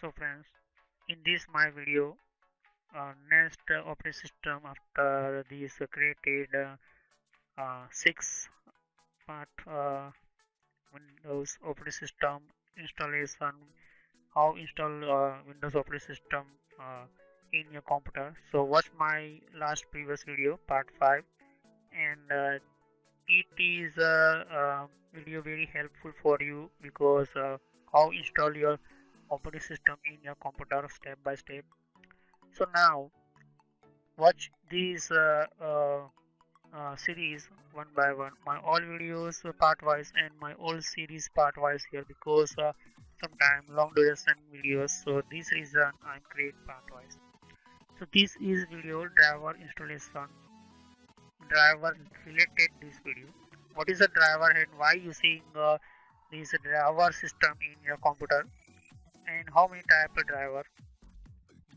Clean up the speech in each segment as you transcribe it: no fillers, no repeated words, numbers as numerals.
So friends, in this my video, next operating system after this created 6 part Windows operating system installation, how install Windows operating system uh, in your computer. So watch my last previous video part 5, and it is video very helpful for you because how install your operating system in your computer step by step. So now watch these series one by one. My all videos part wise and my all series part wise here because sometimes long duration videos. So this reason I'm create part wise. So this is video driver installation. Driver related this video. What is a driver and why using this driver system in your computer, and how many type of driver?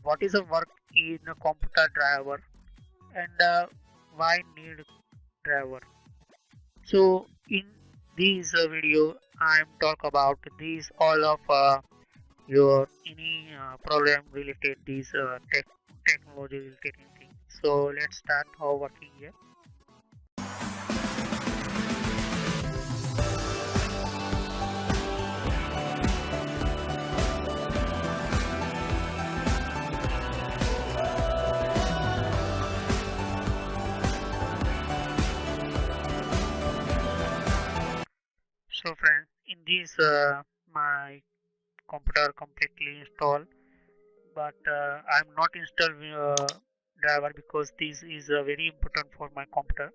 What is the work in a computer driver, and why need driver? So in this video I'm talk about these all of your any problem related these technology related thing. So let's start how working here. So friends, in this my computer completely installed, but I'm not install driver because this is very important for my computer.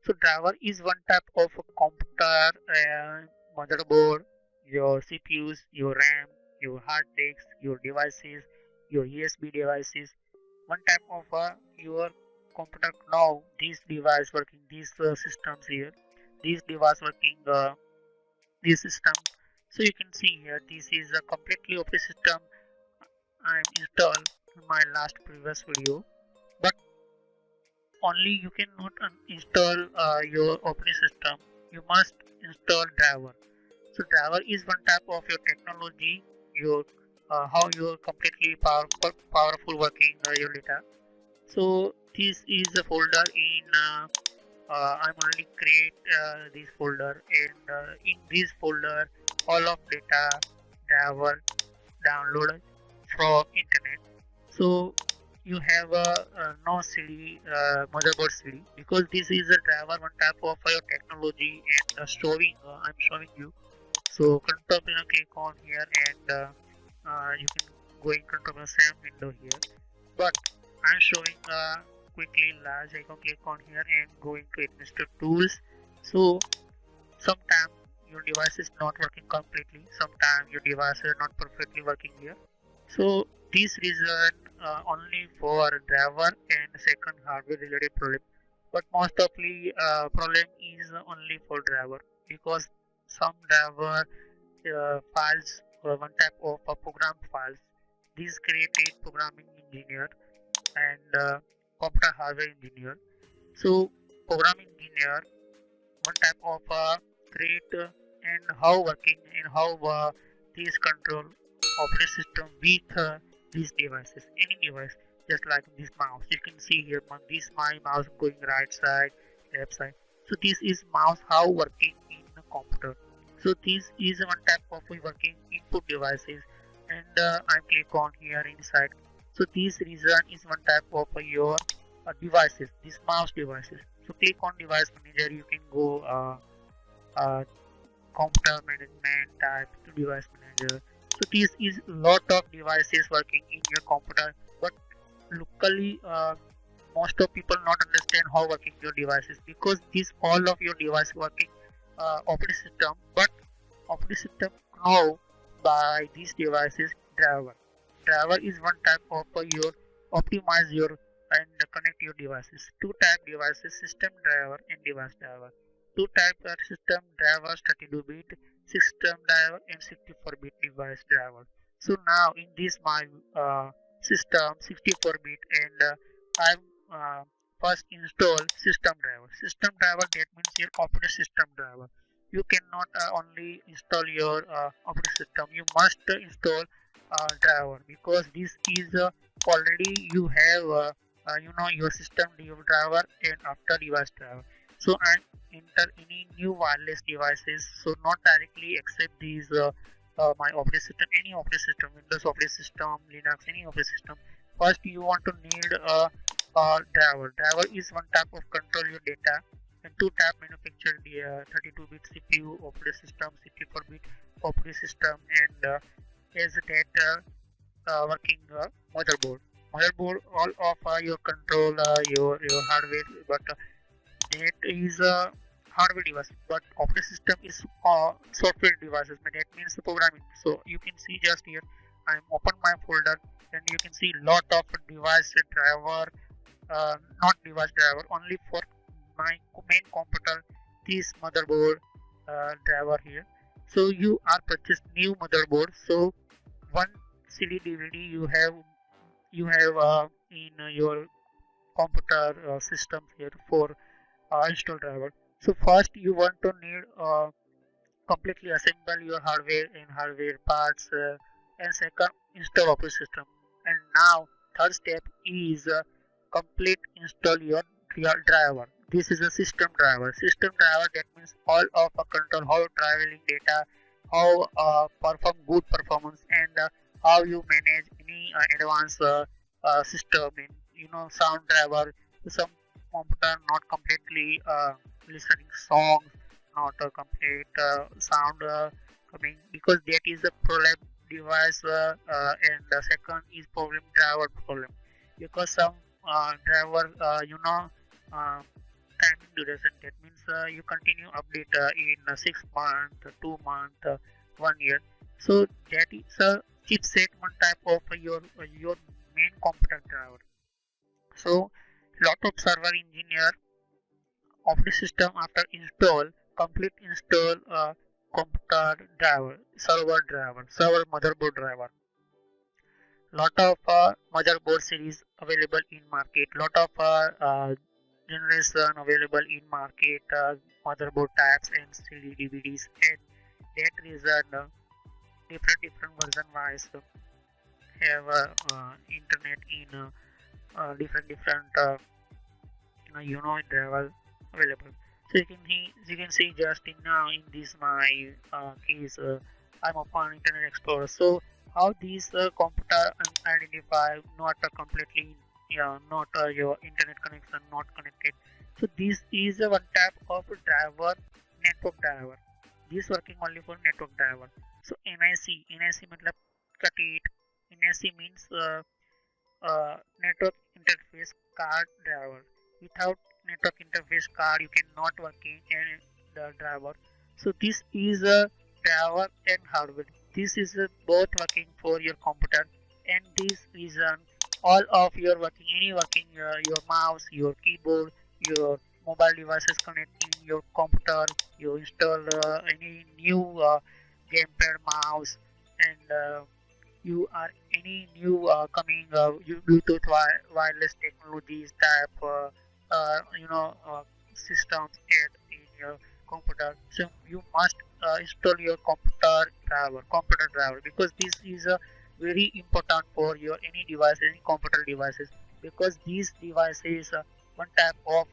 So driver is one type of a computer motherboard, your CPUs, your RAM, your hard disks, your devices, your USB devices. One type of your computer now. This device working, these systems here, this device working, this system. So you can see here, this is a completely operating system I'm installed in my last previous video. But only you cannot install your operating system, you must install driver. So driver is one type of your technology, your how you completely powerful working your data. So this is a folder in I'm only create this folder, and in this folder all of data driver download from internet. So you have a no CD motherboard CD because this is a driver one type of your technology, and showing I'm showing you. So control click on here, and you can go in control the same window here, but I'm showing quickly large icon, click on here and go into administrative tools. So sometimes your device is not working completely, sometimes your device is not perfectly working here. So this reason only for driver and second hardware related problem, but most of the problem is only for driver because some driver files one type of program files. These created programming engineer and computer hardware engineer. So programming engineer one type of create and how working and how these control operating system with these devices, any device, just like this mouse. You can see here this my mouse going right side, left side. So this is mouse how working in a computer. So this is one type of working input devices, and I click on here inside. So this reason is one type of your devices, these mouse devices. So click on device manager, you can go uh, computer management type to device manager. So this is lot of devices working in your computer, but locally most of people not understand how working your devices because this all of your device working operating system, but operating system know by these devices driver. Driver is one type of your optimize your and connect your devices. Two type devices, system driver and device driver. Two type are system drivers, 32-bit system driver and 64-bit device driver. So now in this my system 64-bit, and I'm first install system driver. System driver, that means your operating system driver. You cannot only install your operating system, you must install driver, because this is already you have your system driver and after device driver. So I enter any new wireless devices, so not directly accept these my operating system, any operating system, Windows operating system, Linux, any operating system. First you want to need a driver. Driver is one type of control your data, and two type manufactured 32-bit CPU operating system, 64-bit operating system, and as that working motherboard. Motherboard all of your control your hardware, but that is a hardware device. But operating system is software devices. But that means the programming. So you can see just here, I'm open my folder, and you can see lot of device driver, not device driver, only for my main computer. This motherboard driver here. So you are purchased new motherboard. So one CD DVD you have in your computer systems here for install driver. So first you want to need completely assemble your hardware and hardware parts, and second install operating system. And now third step is complete install your driver. This is a system driver. System driver, that means all of a control how traveling data, how perform good performance, and how you manage any advanced system in sound driver. Some computer not completely listening songs, not a complete sound coming, because that is a problem device, and the second is problem driver problem, because some driver timing duration, that means you continue update in 6 months, 2 months, 1 year. So that is a chipset, one type of your main computer driver. So lot of server engineer operating system after install, complete install computer driver, server motherboard driver. Lot of motherboard series available in market. Lot of generation available in market. Motherboard types and CD DVDs, and that reason different version wise have internet in different driver available. So you can see just in now in this my case, I'm upon Internet Explorer. So how these computer identify not completely, not your internet connection not connected. So this is one type of driver, network driver. This working only for network driver. So NIC matlab cut it. NIC means network interface card driver. Without network interface card you cannot working in the driver. So this is a driver and hardware. This is both working for your computer, and this reason all of your working, any working, your mouse, your keyboard, your mobile devices connect in your computer. You install any new gamepad mouse, and you are any new coming Bluetooth wireless technologies type systems in your computer. So you must install your computer driver, because this is very important for your any device, any computer devices, because these devices one type of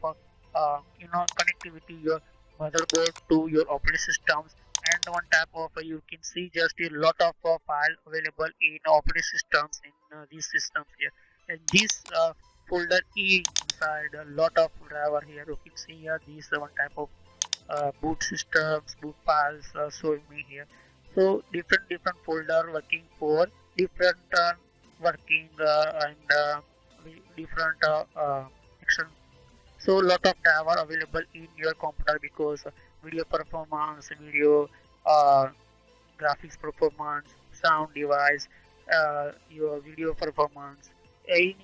connectivity your motherboard to your operating systems, and one type of you can see just a lot of file available in operating systems in these systems here, and this folder is inside a lot of driver here. You can see here these one type of boot systems, boot files showing me here. So different folder working for different working and different action. So lot of driver available in your computer, because video performance, video uh, graphics performance, sound device, your video performance, any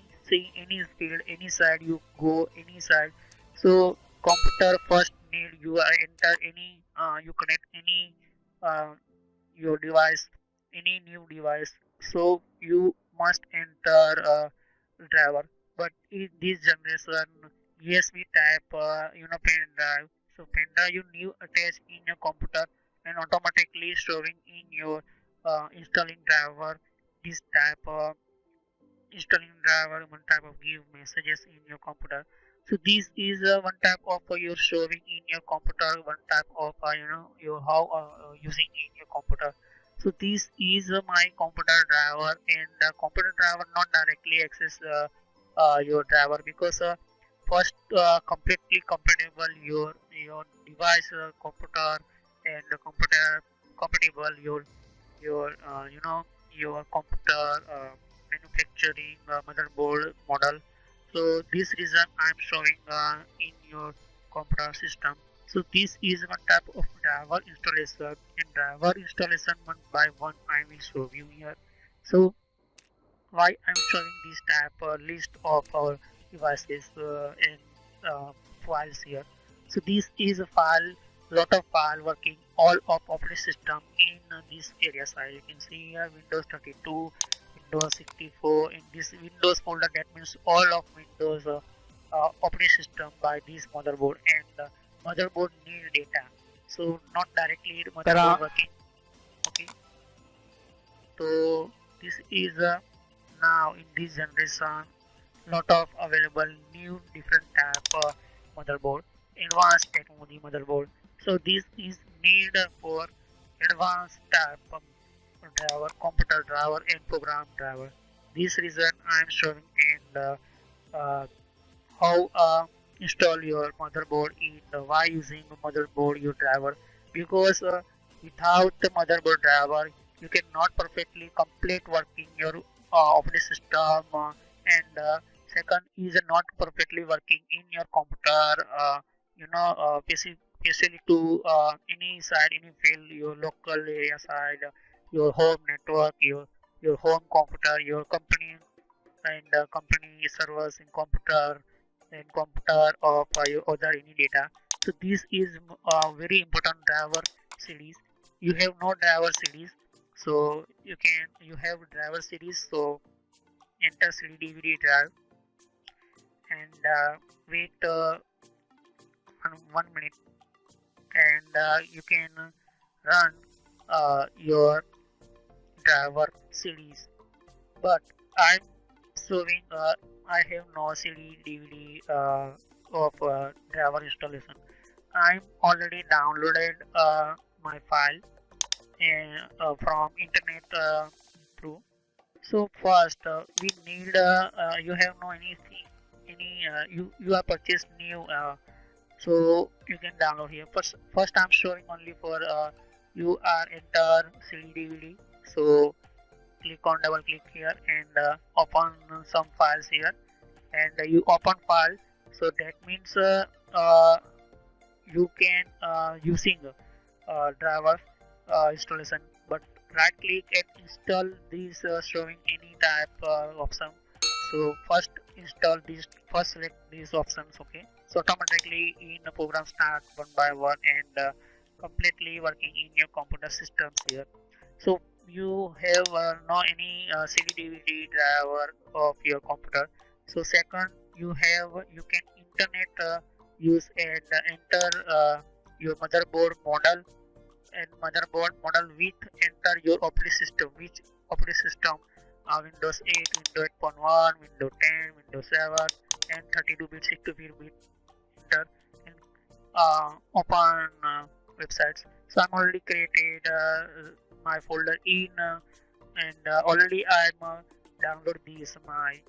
any field, any side you go, any side. So computer first need you enter any you connect any uh, your device, any new device. So you must enter driver. But in this generation, USB type, pen drive. So pen drive you new attach in your computer and automatically storing in your installing driver. this type of installing driver, one type of give messages in your computer. So this is one type of your showing in your computer, one type of your how using in your computer. So this is my computer driver, and the computer driver not directly access your driver, because first completely compatible your device computer, and the computer compatible your your computer manufacturing motherboard model. So this reason I'm showing in your computer system. So this is one type of driver installation, and driver installation one by one I will show you here. So why I'm showing this type list of our devices in files here. So this is a file, lot of file working all of operating system in this area side. You can see here Windows 32, Windows 64. In this Windows folder, that means all of Windows operating system by this motherboard, and the motherboard need data. So not directly the motherboard working. Okay. So this is now in this generation lot of available new different type motherboard, advanced technology motherboard. So this is need for advanced type of driver, computer driver and program driver. This reason I am showing in how install your motherboard in why using motherboard your driver, because without the motherboard driver you cannot perfectly complete working your operating system, and second is not perfectly working in your computer, especially to any side, any field, your local area side, your home network, your home computer, your company, and company servers in computer, and computer of your other any data. So this is very important driver series. You have no driver series, so you have driver series. So enter CD DVD drive, and wait 1 minute, and you can run your driver series. But I'm showing I have no CD DVD of driver installation. I'm already downloaded my file from internet through. So first we need you have no anything, you have purchased new, so you can download here. First I'm showing only for you are enter CD DVD. So click on, double click here, and open some files here, and you open file. So that means you can using driver installation, but right click and install these showing any type option. So first install these, first select these options. Okay, so automatically in the program start one by one, and completely working in your computer systems here. So you have no any CD DVD driver of your computer. So second, you can internet use, and enter your motherboard model, and motherboard model with enter your operating system, which operating system, Windows 8, Windows 8.1, Windows 10, Windows 7, and 32-bit, 64-bit. Enter and open websites. So I'm already created my folder in and already I'm download these my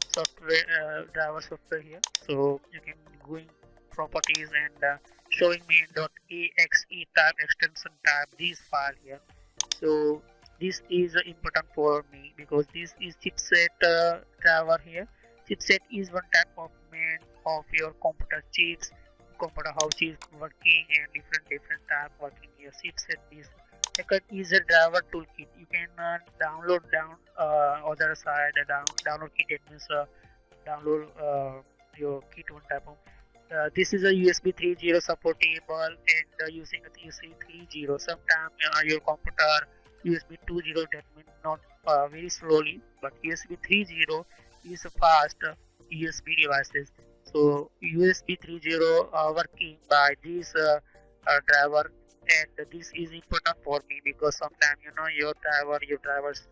software driver software here. So you can going properties, and showing me .exe type extension type this file here. So this is important for me because this is chipset driver here. Chipset is one type of main of your computer chips, computer how chips working, and different type working here. Chipset is second is a driver toolkit. You can download down other side download kit. It means download your kit one type of. This is a USB 3.0 supportable, and using a USB 3.0. Sometimes your computer USB 2.0, that means not very slowly, but USB 3.0 is a fast USB devices. So USB 3.0 working by this driver, and this is important for me because sometimes your drivers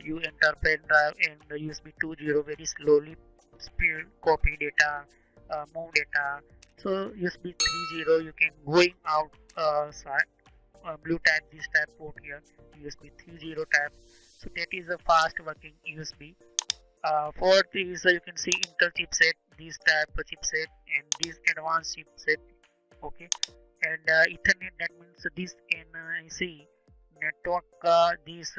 you enter pen drive and the USB 2.0 very slowly speed copy data, move data. So USB 3.0 you can going out side, blue type this type port here, USB 3.0 type. So that is a fast working USB. Fourth is you can see Intel chipset, this type of chipset and this advanced chipset. Okay, and Ethernet, that means this can see network. This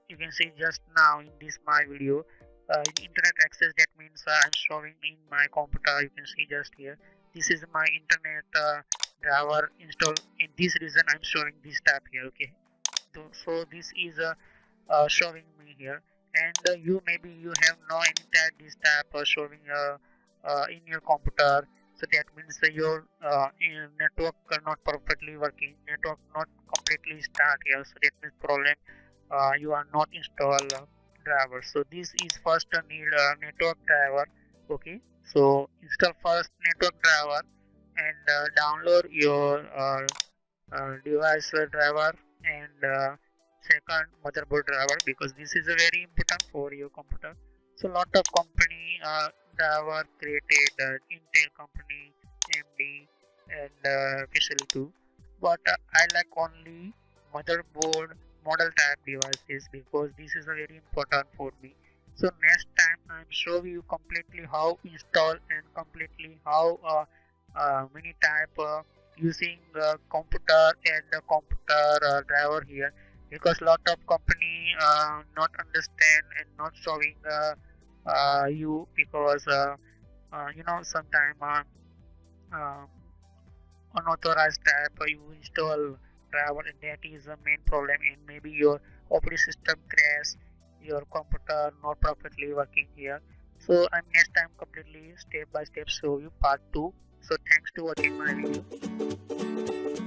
you can see just now in this my video. In internet access, that means I'm showing in my computer. You can see just here. This is my internet driver install. In this reason, I'm showing this tab here. Okay, so this is showing me here, and you maybe you have no any tab this tab showing in your computer. So that means your network are not perfectly working, network not completely start here. So that means problem you are not install driver. So this is first need network driver. Okay, so install first network driver and download your device driver and second motherboard driver, because this is a very important for your computer. So lot of company driver created, Intel company, AMD and especially too, but I like only motherboard model type devices because this is a very important for me. So next time I'm show you completely how install and completely how many type using computer and the computer driver here, because lot of company not understand and not showing you, because sometime uh, unauthorized tab you install driver, and that is the main problem, and maybe your operating system crash, your computer not perfectly working here. So I'm next time completely step by step show you part 2. So thanks to watching my video.